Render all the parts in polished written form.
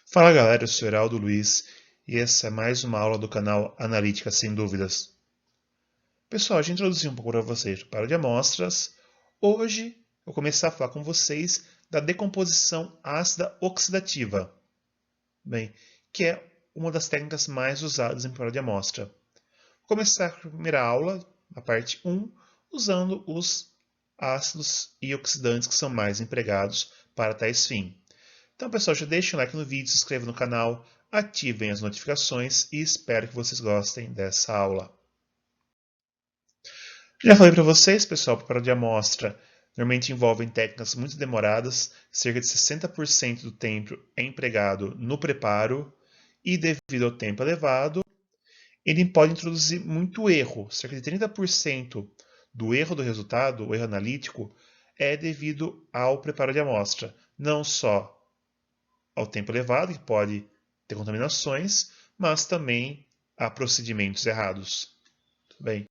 Fala galera, eu sou Heraldo Luiz e essa é mais uma aula do canal Analítica Sem Dúvidas. Pessoal, já introduzi um pouco para vocês o preparo de amostras. Hoje eu vou começar a falar com vocês da decomposição ácida oxidativa, bem, que é uma das técnicas mais usadas em preparo de amostra. Vou começar a primeira aula, a parte 1, usando os ácidos e oxidantes que são mais empregados para tais fins. Então, pessoal, já deixem um like no vídeo, se inscrevam no canal, ativem as notificações e espero que vocês gostem dessa aula. Já falei para vocês, pessoal, o preparo de amostra normalmente envolvem técnicas muito demoradas, cerca de 60% do tempo é empregado no preparo e devido ao tempo elevado, ele pode introduzir muito erro, cerca de 30% do erro do resultado, o erro analítico, é devido ao preparo de amostra, não só ao tempo elevado, que pode ter contaminações, mas também a procedimentos errados. Tudo bem?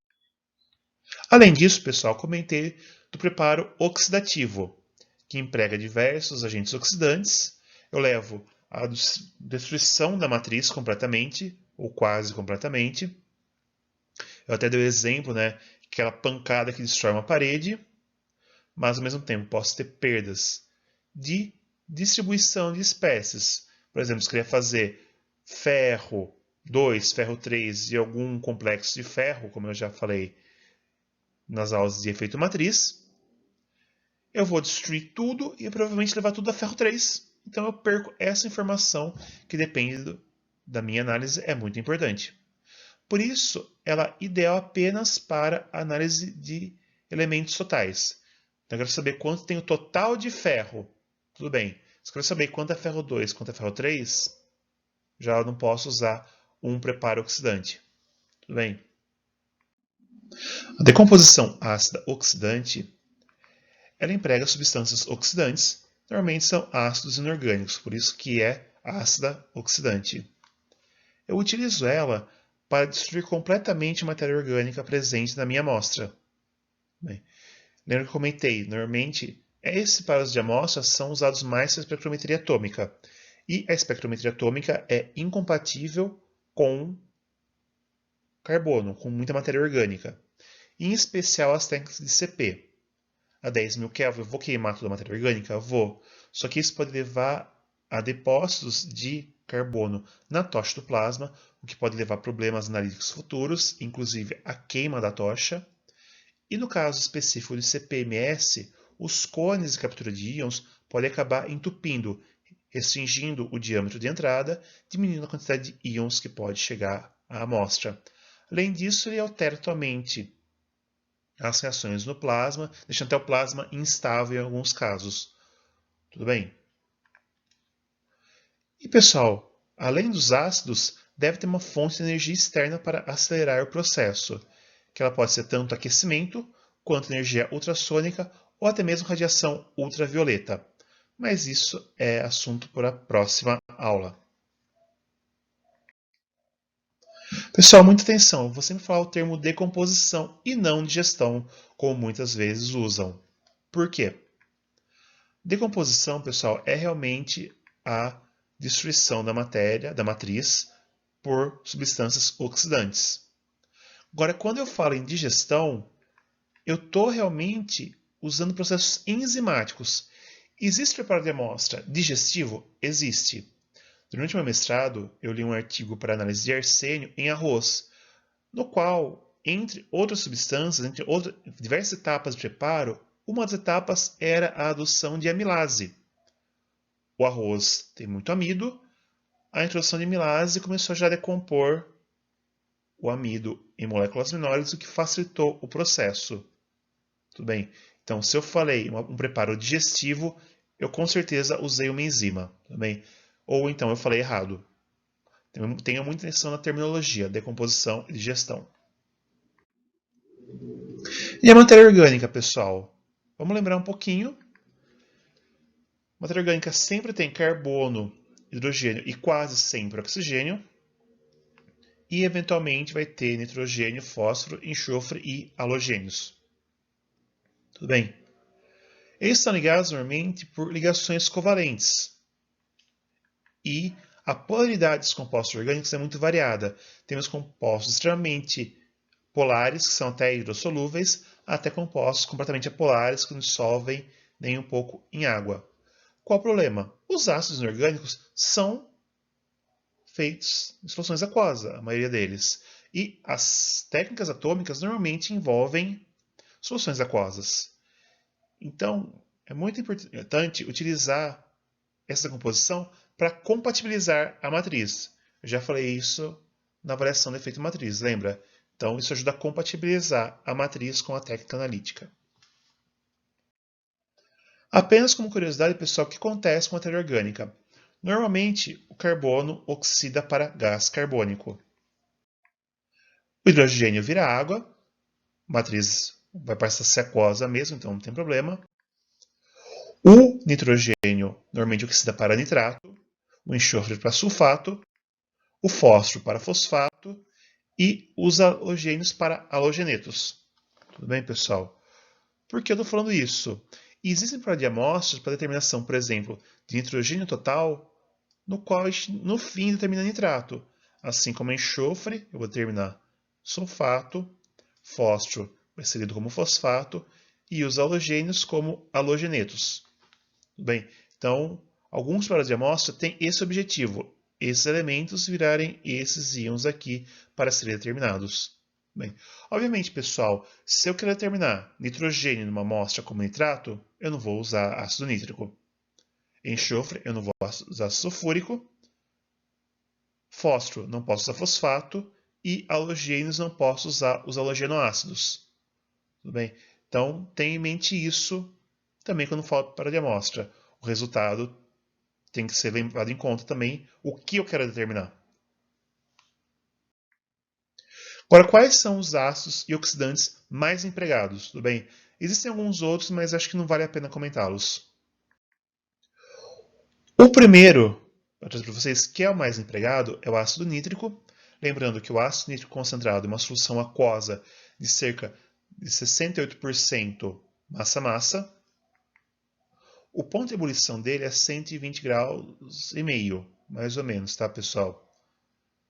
Além disso, pessoal, comentei do preparo oxidativo, que emprega diversos agentes oxidantes. Eu levo a destruição da matriz completamente, ou quase completamente. Eu até dei o exemplo, né, aquela pancada que destrói uma parede, mas ao mesmo tempo posso ter perdas de distribuição de espécies. Por exemplo, se eu queria fazer ferro 2, ferro 3 e algum complexo de ferro, como eu já falei nas aulas de efeito matriz, eu vou destruir tudo e provavelmente levar tudo a ferro 3. Então eu perco essa informação que depende da minha análise, é muito importante. Por isso, ela é ideal apenas para análise de elementos totais. Então eu quero saber quanto tem o total de ferro. Tudo bem. Se eu quero saber quanto é ferro 2, quanto é ferro 3, já não posso usar um preparo oxidante. Tudo bem? A decomposição ácida oxidante, ela emprega substâncias oxidantes, normalmente são ácidos inorgânicos, por isso que é ácida oxidante. Eu utilizo ela para destruir completamente a matéria orgânica presente na minha amostra. Bem, lembra que eu comentei, normalmente esses pares de amostras são usados mais para a espectrometria atômica. E a espectrometria atômica é incompatível com carbono, com muita matéria orgânica. Em especial as técnicas de CP. A 10.000 Kelvin, eu vou queimar toda a matéria orgânica? Vou. Só que isso pode levar a depósitos de carbono na tocha do plasma, o que pode levar a problemas analíticos futuros, inclusive a queima da tocha. E no caso específico de CPMS, os cones de captura de íons podem acabar entupindo, restringindo o diâmetro de entrada, diminuindo a quantidade de íons que pode chegar à amostra. Além disso, ele altera totalmente as reações no plasma, deixando até o plasma instável em alguns casos. Tudo bem? E pessoal, além dos ácidos, deve ter uma fonte de energia externa para acelerar o processo, que ela pode ser tanto aquecimento, quanto energia ultrassônica, ou até mesmo radiação ultravioleta. Mas isso é assunto para a próxima aula. Pessoal, muita atenção, eu vou sempre falar o termo decomposição e não digestão, como muitas vezes usam. Por quê? Decomposição, pessoal, é realmente a destruição da matéria, da matriz, por substâncias oxidantes. Agora, quando eu falo em digestão, eu estou realmente usando processos enzimáticos. Existe preparo de amostra digestivo? Existe. Durante o meu mestrado, eu li um artigo para análise de arsênio em arroz, no qual, entre outras substâncias, entre diversas etapas de preparo, uma das etapas era a adoção de amilase. O arroz tem muito amido, a introdução de amilase começou já a decompor o amido em moléculas menores, o que facilitou o processo. Tudo bem? Então, se eu falei um preparo digestivo, eu com certeza usei uma enzima. Tudo bem? Ou então eu falei errado. Tenha muita atenção na terminologia, decomposição e digestão. E a matéria orgânica, pessoal? Vamos lembrar um pouquinho. A matéria orgânica sempre tem carbono, hidrogênio e quase sempre oxigênio. E eventualmente vai ter nitrogênio, fósforo, enxofre e halogênios. Tudo bem? Eles são ligados normalmente por ligações covalentes. E a polaridade dos compostos orgânicos é muito variada. Temos compostos extremamente polares, que são até hidrossolúveis, até compostos completamente apolares, que não dissolvem nem um pouco em água. Qual o problema? Os ácidos inorgânicos são feitos em soluções aquosas, a maioria deles. E as técnicas atômicas normalmente envolvem soluções aquosas. Então, é muito importante utilizar essa composição para compatibilizar a matriz. Eu já falei isso na avaliação do efeito matriz, lembra? Então, isso ajuda a compatibilizar a matriz com a técnica analítica. Apenas como curiosidade, pessoal, o que acontece com a matéria orgânica? Normalmente, o carbono oxida para gás carbônico. O hidrogênio vira água, a matriz vai para essa aquosa mesmo, então não tem problema. O nitrogênio normalmente oxida para nitrato, o enxofre para sulfato, o fósforo para fosfato e os halogênios para halogenetos. Tudo bem, pessoal? Por que eu estou falando isso? Existem provas de amostras para determinação, por exemplo, de nitrogênio total, no qual no fim determina nitrato. Assim como enxofre, eu vou determinar sulfato, fósforo vai ser lido como fosfato e os halogênios como halogenetos. Tudo bem? Então, alguns provas de amostra têm esse objetivo, esses elementos virarem esses íons aqui para serem determinados. Bem, obviamente, pessoal, se eu quero determinar nitrogênio numa amostra como nitrato, eu não vou usar ácido nítrico. Enxofre, eu não vou usar sulfúrico. Fósforo, não posso usar fosfato. E halogênios, não posso usar os halogenoácidos. Tudo bem? Então, tenha em mente isso também quando falo para de amostra. O resultado tem que ser levado em conta também o que eu quero determinar. Agora, quais são os ácidos e oxidantes mais empregados? Tudo bem? Existem alguns outros, mas acho que não vale a pena comentá-los. O primeiro, para trazer para vocês, que é o mais empregado, é o ácido nítrico. Lembrando que o ácido nítrico concentrado é uma solução aquosa de cerca de 68% massa-massa. O ponto de ebulição dele é 120 graus e meio, mais ou menos, tá, pessoal?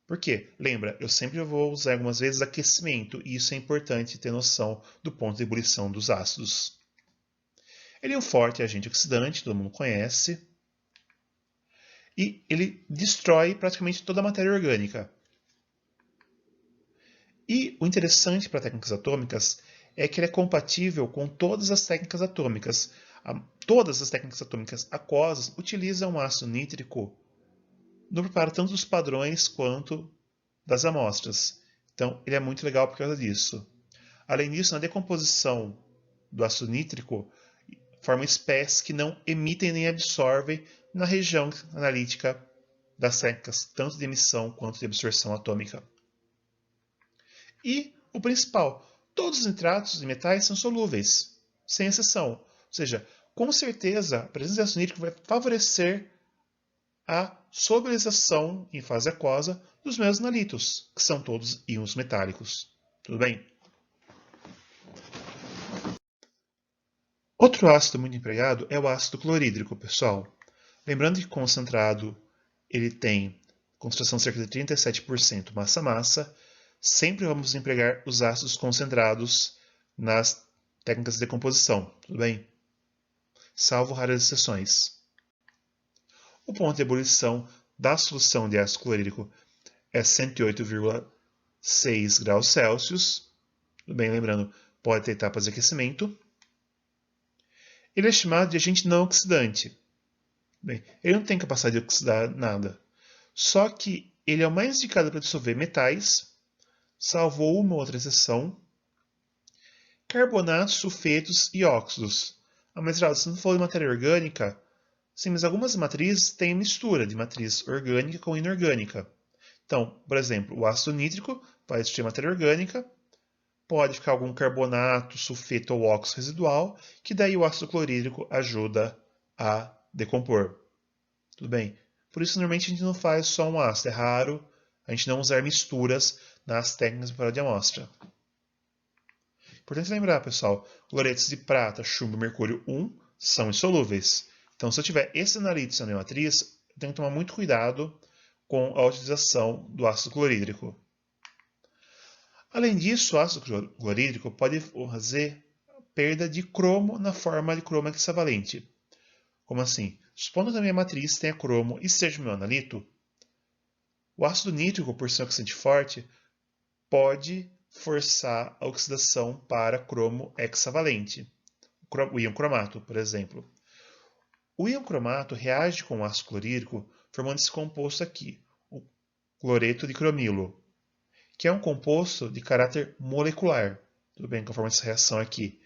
Por quê? Lembra, eu sempre vou usar algumas vezes aquecimento, e isso é importante ter noção do ponto de ebulição dos ácidos. Ele é um forte agente oxidante, todo mundo conhece, e ele destrói praticamente toda a matéria orgânica. E o interessante para técnicas atômicas é que ele é compatível com todas as técnicas atômicas. Todas as técnicas atômicas aquosas utilizam o ácido nítrico no preparo tanto dos padrões quanto das amostras. Então, ele é muito legal por causa disso. Além disso, na decomposição do ácido nítrico, formam espécies que não emitem nem absorvem na região analítica das técnicas tanto de emissão quanto de absorção atômica. E o principal, todos os nitratos e metais são solúveis, sem exceção. Ou seja, com certeza a presença de ácido nítrico vai favorecer a solubilização em fase aquosa dos meus analitos, que são todos íons metálicos. Tudo bem? Outro ácido muito empregado é o ácido clorídrico, pessoal. Lembrando que concentrado ele tem concentração de cerca de 37% massa-massa. Sempre vamos empregar os ácidos concentrados nas técnicas de decomposição, tudo bem? Salvo raras exceções. O ponto de ebulição da solução de ácido clorídrico é 108,6 graus Celsius. Tudo bem, lembrando, pode ter etapas de aquecimento. Ele é chamado de agente não oxidante. Bem, ele não tem capacidade de oxidar nada. Só que ele é o mais indicado para dissolver metais, salvo uma outra exceção, carbonatos, sulfetos e óxidos. Mas, Geraldo, se não for de matéria orgânica, sim, mas algumas matrizes têm mistura de matriz orgânica com inorgânica. Então, por exemplo, o ácido nítrico vai existir matéria orgânica, pode ficar algum carbonato, sulfeto ou óxido residual, que daí o ácido clorídrico ajuda a decompor. Tudo bem? Por isso, normalmente, a gente não faz só um ácido. É raro a gente não usar misturas nas técnicas de preparo de amostra. Importante lembrar, pessoal, cloretos de prata, chumbo e mercúrio 1 são insolúveis. Então, se eu tiver esse analítico na minha matriz, tem que tomar muito cuidado com a utilização do ácido clorídrico. Além disso, o ácido clorídrico pode fazer perda de cromo na forma de cromo hexavalente. Como assim? Supondo que a minha matriz tenha cromo e seja meu analito, o ácido nítrico, por ser um oxidante forte, pode forçar a oxidação para cromo hexavalente, o íon cromato, por exemplo. O íon cromato reage com o ácido clorídrico formando esse composto aqui, o cloreto de cromilo, que é um composto de caráter molecular. Tudo bem, conforme essa reação aqui.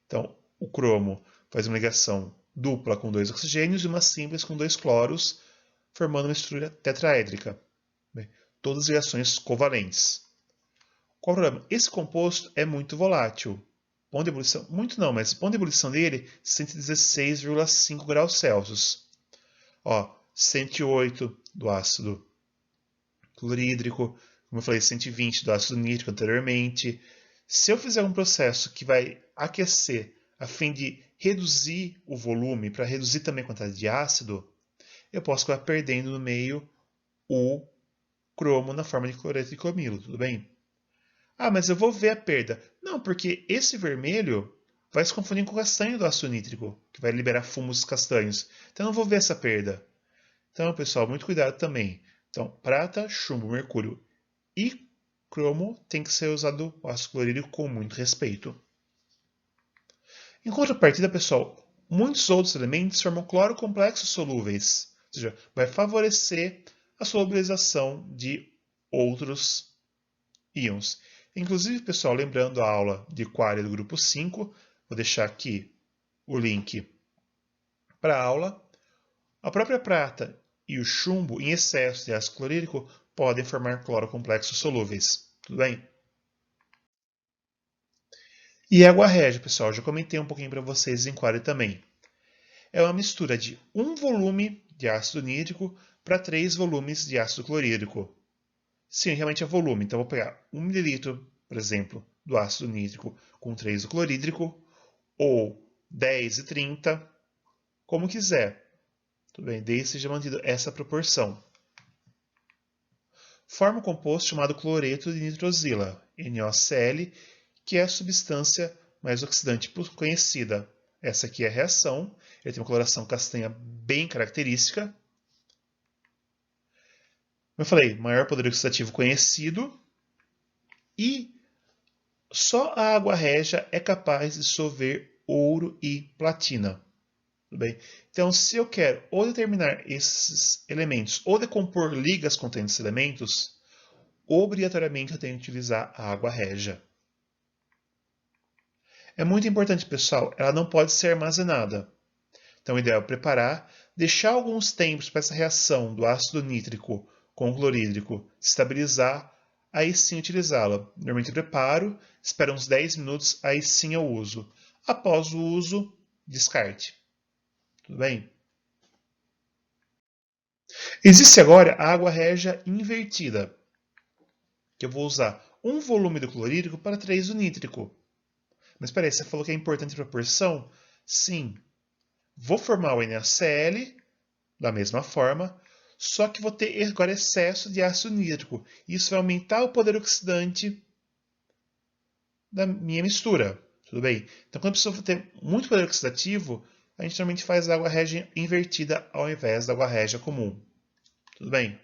Então, o cromo faz uma ligação dupla com 2 oxigênios e uma simples com 2 cloros, formando uma estrutura tetraédrica. Bem, todas ligações covalentes. Qual o problema? Esse composto é muito volátil. Ponto de ebulição, muito não, mas o ponto de ebulição dele, 116,5 graus Celsius. Ó, 108 do ácido clorídrico, como eu falei, 120 do ácido nítrico anteriormente. Se eu fizer um processo que vai aquecer a fim de reduzir o volume, para reduzir também a quantidade de ácido, eu posso acabar perdendo no meio o cromo na forma de cloreto de cromilo, tudo bem? Ah, mas eu vou ver a perda. Não, porque esse vermelho vai se confundir com o castanho do ácido nítrico, que vai liberar fumos castanhos. Então eu não vou ver essa perda. Então, pessoal, muito cuidado também. Então, prata, chumbo, mercúrio e cromo tem que ser usado o ácido clorídrico com muito respeito. Em contrapartida, pessoal, muitos outros elementos formam clorocomplexos solúveis, ou seja, vai favorecer a solubilização de outros íons. Inclusive, pessoal, lembrando a aula de Qualia do grupo 5, vou deixar aqui o link para a aula. A própria prata e o chumbo em excesso de ácido clorídrico podem formar clorocomplexos solúveis. Tudo bem? E água régia, pessoal, já comentei um pouquinho para vocês em Qualia também. É uma mistura de 1 volume de ácido nítrico para 3 volumes de ácido clorídrico. Sim, realmente é volume. Então, eu vou pegar 1 ml, por exemplo, do ácido nítrico com 3 do clorídrico, ou 10 e 30, como quiser. Tudo bem, desde que seja mantida essa proporção. Forma um composto chamado cloreto de nitrosila, NaOCl, que é a substância mais oxidante conhecida. Essa aqui é a reação. Ele tem uma coloração castanha bem característica. Como eu falei, maior poder oxidativo conhecido. E só a água régia é capaz de dissolver ouro e platina. Tudo bem? Então, se eu quero ou determinar esses elementos ou decompor ligas contendo esses elementos, obrigatoriamente eu tenho que utilizar a água régia. É muito importante, pessoal, ela não pode ser armazenada. Então, o ideal é preparar, deixar alguns tempos para essa reação do ácido nítrico com o clorídrico se estabilizar, aí sim utilizá-la. Normalmente eu preparo, espero uns 10 minutos, aí sim eu uso. Após o uso, descarte. Tudo bem? Existe agora a água régia invertida, que eu vou usar 1 volume do clorídrico para 3 do nítrico. Mas espera aí, você falou que é importante a proporção? Sim. Vou formar o NaCl da mesma forma, só que vou ter agora excesso de ácido nítrico. Isso vai aumentar o poder oxidante da minha mistura. Tudo bem? Então, quando a pessoa ter muito poder oxidativo, a gente normalmente faz água régia invertida ao invés da água régia comum. Tudo bem?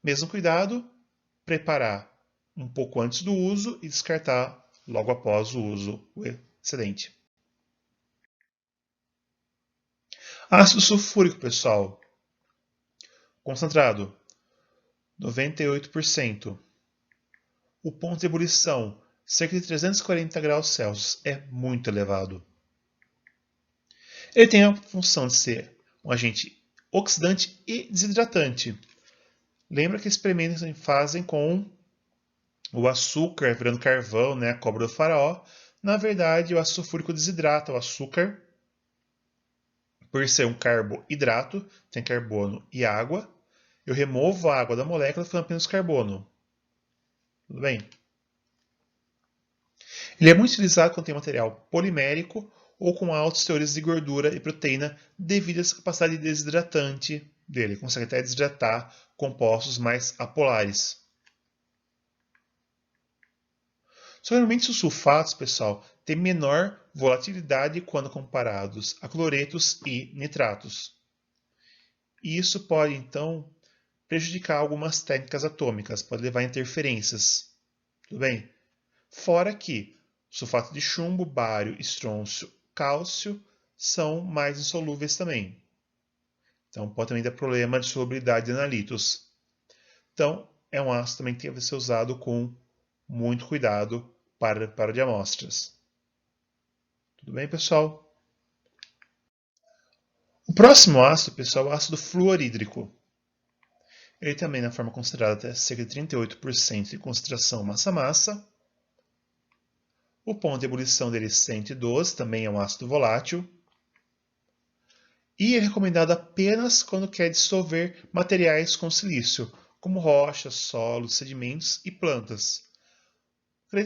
Mesmo cuidado, preparar um pouco antes do uso e descartar logo após o uso o excedente. Ácido sulfúrico, pessoal. Concentrado, 98%. O ponto de ebulição, cerca de 340 graus Celsius, é muito elevado. Ele tem a função de ser um agente oxidante e desidratante. Lembra que experimentos fazem com o açúcar virando carvão, né, a cobra do faraó. Na verdade, o ácido sulfúrico desidrata o açúcar, por ser um carboidrato, tem carbono e água. Eu removo a água da molécula, ficando apenas carbono. Tudo bem? Ele é muito utilizado quando tem material polimérico ou com altos teores de gordura e proteína devido a essa capacidade desidratante dele, consegue até desidratar compostos mais apolares. Só que normalmente os sulfatos, pessoal, têm menor volatilidade quando comparados a cloretos e nitratos. E isso pode, então, prejudicar algumas técnicas atômicas, pode levar a interferências. Tudo bem? Fora que sulfato de chumbo, bário, estrôncio, cálcio são mais insolúveis também. Então, pode também dar problema de solubilidade de analitos. Então, é um ácido também que deve ser usado com muito cuidado para de amostras. Tudo bem, pessoal? O próximo ácido, pessoal, é o ácido fluorídrico. Ele também, na forma considerada até cerca de 38% de concentração massa-massa. O ponto de ebulição dele é 112, também é um ácido volátil. E é recomendado apenas quando quer dissolver materiais com silício, como rochas, solos, sedimentos e plantas.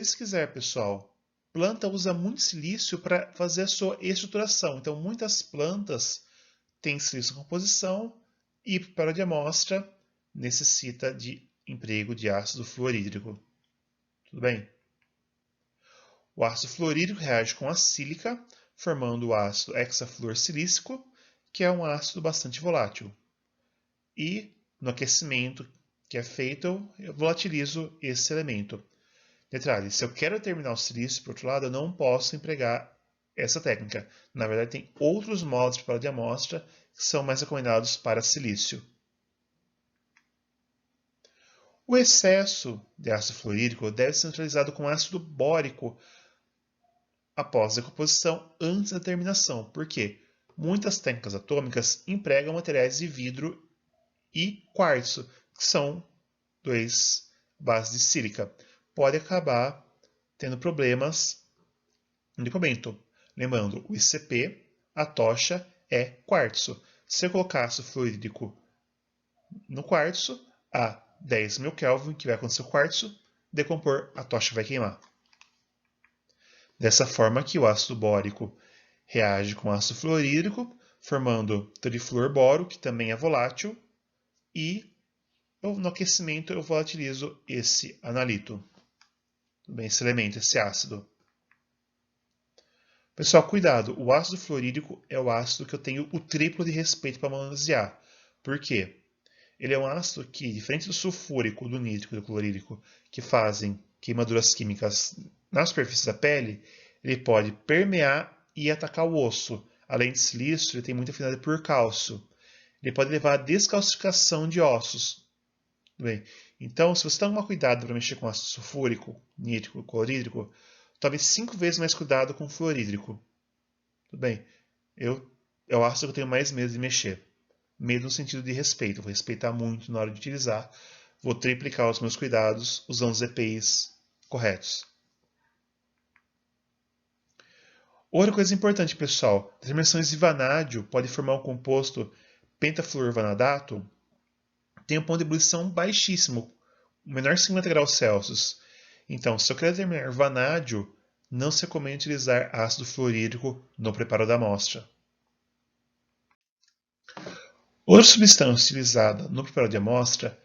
Se quiser, pessoal, planta usa muito silício para fazer a sua estruturação. Então, muitas plantas têm silício em composição e para de amostra necessita de emprego de ácido fluorídrico. Tudo bem? O ácido fluorídrico reage com a sílica, formando o ácido hexafluorsilícico, que é um ácido bastante volátil. E no aquecimento que é feito, eu volatilizo esse elemento. Detalhe, se eu quero terminar o silício, por outro lado, eu não posso empregar essa técnica. Na verdade, tem outros modos de preparo de amostra que são mais recomendados para silício. O excesso de ácido fluorídrico deve ser neutralizado com ácido bórico após a decomposição antes da terminação. Por quê? Muitas técnicas atômicas empregam materiais de vidro e quartzo, que são dois bases de sílica. Pode acabar tendo problemas no depoimento. Lembrando, o ICP, a tocha é quartzo. Se eu colocar ácido fluorídrico no quartzo, a 10.000 Kelvin, que vai acontecer o quartzo, decompor, a tocha vai queimar. Dessa forma que o ácido bórico reage com o ácido fluorídrico, formando trifluorboro, que também é volátil, e no aquecimento eu volatilizo esse analito, esse elemento, esse ácido. Pessoal, cuidado, o ácido fluorídrico é o ácido que eu tenho o triplo de respeito para manusear. Por quê? Ele é um ácido que, diferente do sulfúrico, do nítrico e do clorídrico, que fazem queimaduras químicas na superfície da pele, ele pode permear e atacar o osso. Além de silício, ele tem muita afinidade por cálcio. Ele pode levar à descalcificação de ossos. Bem, então, se você tomar cuidado para mexer com ácido sulfúrico, nítrico, clorídrico, tome 5 vezes mais cuidado com o fluorídrico. Tudo bem? É o ácido que eu tenho mais medo de mexer. Medo no sentido de respeito. Vou respeitar muito na hora de utilizar. Vou triplicar os meus cuidados usando os EPIs corretos. Outra coisa importante, pessoal. Determinações de vanádio pode formar um composto pentafluorvanadato. Tem um ponto de ebulição baixíssimo, menor de 50 graus Celsius. Então, se eu quero determinar vanádio, não se recomenda utilizar ácido fluorídrico no preparo da amostra. Outra substância utilizada no preparo de amostra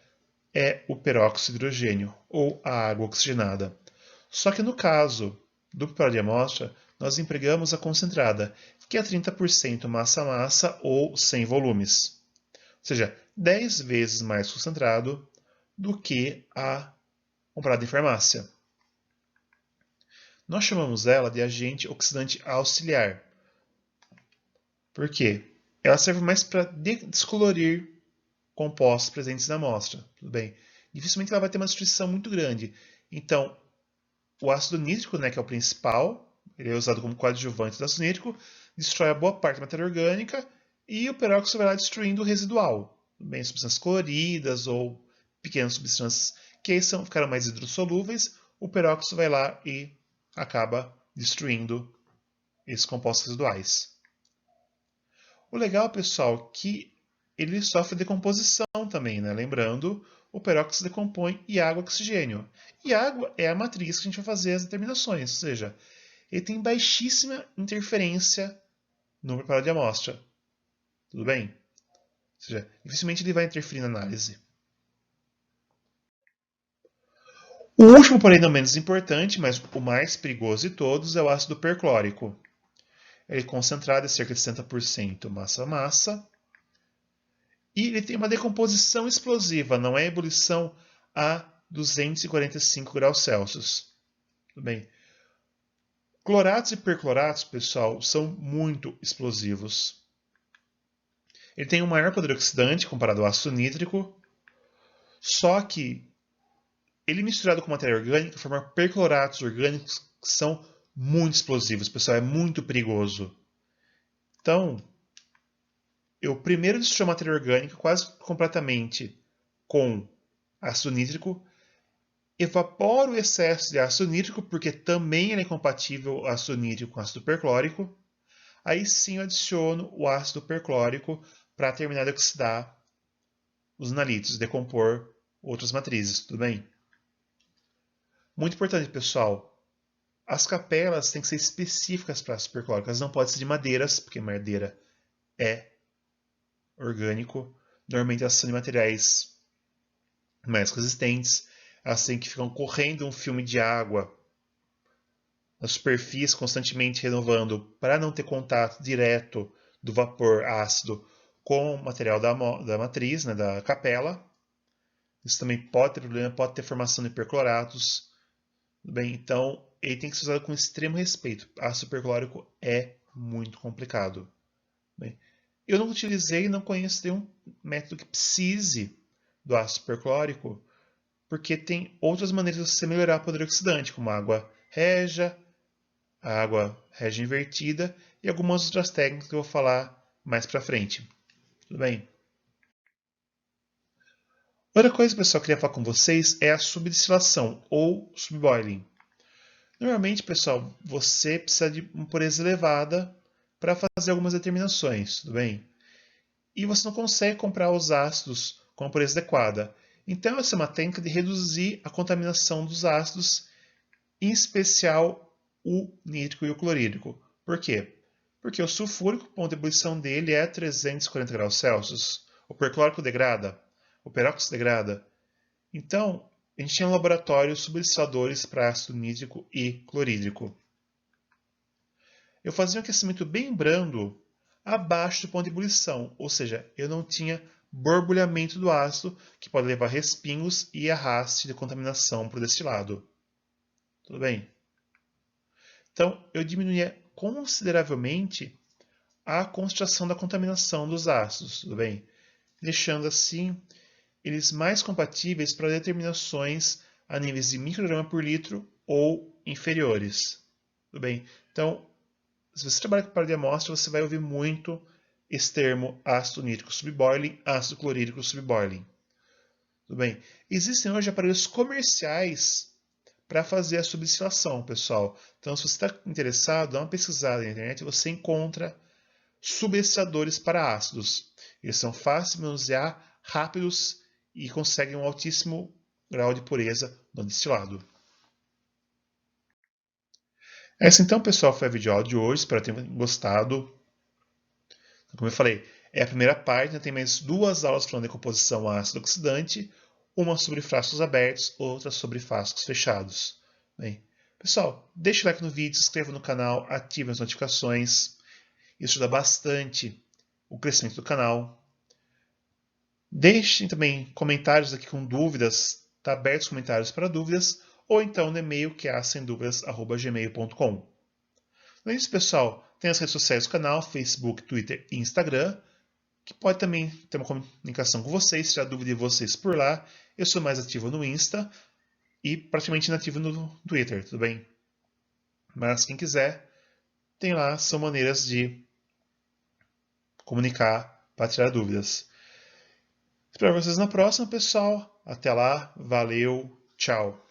é o peróxido de hidrogênio, ou a água oxigenada. Só que no caso do preparo de amostra, nós empregamos a concentrada, que é 30% massa-massa ou 100 volumes. Ou seja, 10 vezes mais concentrado do que a comprada em farmácia. Nós chamamos ela de agente oxidante auxiliar. Por quê? Ela serve mais para descolorir compostos presentes na amostra. Tudo bem? Dificilmente ela vai ter uma destruição muito grande. Então, o ácido nítrico, que é o principal, ele é usado como coadjuvante do ácido nítrico, destrói a boa parte da matéria orgânica e o peróxido vai lá destruindo o residual. Tudo bem? Substâncias coloridas ou pequenas substâncias que aí ficaram mais hidrossolúveis, o peróxido vai lá e acaba destruindo esses compostos residuais. O legal, pessoal, é que ele sofre decomposição também, né? Lembrando, o peróxido decompõe e água e oxigênio. E água é a matriz que a gente vai fazer as determinações, ou seja, ele tem baixíssima interferência no preparo de amostra. Tudo bem? seja, dificilmente ele vai interferir na análise. O último, porém não menos importante, mas o mais perigoso de todos, é o ácido perclórico. Ele é concentrado em cerca de 60% massa-massa, e ele tem uma decomposição explosiva, não é ebulição a 245 graus Celsius. Tudo bem? Cloratos e percloratos, pessoal, são muito explosivos. Ele tem um maior poder oxidante comparado ao ácido nítrico, só que ele misturado com matéria orgânica forma percloratos orgânicos que são muito explosivos, pessoal, é muito perigoso. Então, eu primeiro destruo a matéria orgânica quase completamente com ácido nítrico, evaporo o excesso de ácido nítrico, porque também ele é compatível ácido nítrico com ácido perclórico. Aí sim eu adiciono o ácido perclórico para terminar de oxidar os nalitos, decompor outras matrizes, tudo bem? Muito importante, pessoal, as capelas têm que ser específicas para ácido perclórico, elas não podem ser de madeiras, porque madeira é orgânico. Normalmente elas são de materiais mais resistentes, elas têm que ficar correndo um filme de água na superfície, constantemente renovando, para não ter contato direto do vapor ácido com o material da matriz, né, da capela. Isso também pode ter problema, pode ter formação de percloratos. Bem, então ele tem que ser usado com extremo respeito. Ácido perclórico é muito complicado. Bem, eu não utilizei e não conheço nenhum método que precise do ácido perclórico, porque tem outras maneiras de você melhorar o poder oxidante, como a água régia, a água régia invertida e algumas outras técnicas que eu vou falar mais para frente. Tudo bem? Outra coisa, pessoal, que eu queria falar com vocês é a subdestilação ou subboiling. Normalmente, pessoal, você precisa de uma pureza elevada para fazer algumas determinações, tudo bem? E você não consegue comprar os ácidos com a pureza adequada. Então, essa é uma técnica de reduzir a contaminação dos ácidos, em especial o nítrico e o clorídrico. Por quê? Porque o sulfúrico, o ponto de ebulição dele é 340 graus Celsius. O perclórico degrada, o peróxido degrada. Então, a gente tinha um laboratório subdestiladores para ácido nítrico e clorídrico. Eu fazia um aquecimento bem brando abaixo do ponto de ebulição, ou seja, eu não tinha borbulhamento do ácido, que pode levar a respingos e arraste de contaminação para o destilado. Tudo bem? Então, eu diminuía consideravelmente a concentração da contaminação dos ácidos, tudo bem? Deixando assim eles mais compatíveis para determinações a níveis de micrograma por litro ou inferiores. Tudo bem? Então, se você trabalha com par de amostra, você vai ouvir muito esse termo ácido nítrico subboiling, ácido clorídrico subboiling. Tudo bem? Existem hoje aparelhos comerciais para fazer a subdestilação, pessoal. Então, se você está interessado, dá uma pesquisada na internet e você encontra subdestiladores para ácidos. Eles são fáceis de manusear, rápidos e conseguem um altíssimo grau de pureza no destilado. Essa então, pessoal, foi a videoaula de hoje. Espero que tenham gostado. Como eu falei, é a primeira parte, né? Tem mais duas aulas falando de composição ácido oxidante, uma sobre frascos abertos, outra sobre frascos fechados. Bem, pessoal, deixe o like no vídeo, se inscreva no canal, ative as notificações. Isso ajuda bastante o crescimento do canal. Deixem também comentários aqui com dúvidas, está aberto os comentários para dúvidas, ou então no e-mail que é semduvidas@gmail.com. Além disso, pessoal, tem as redes sociais do canal, Facebook, Twitter e Instagram, que pode também ter uma comunicação com vocês, tirar dúvida de vocês por lá. Eu sou mais ativo no Insta e praticamente inativo no Twitter, tudo bem? Mas quem quiser, tem lá, são maneiras de comunicar para tirar dúvidas. Espero vocês na próxima, pessoal. Até lá, valeu, tchau.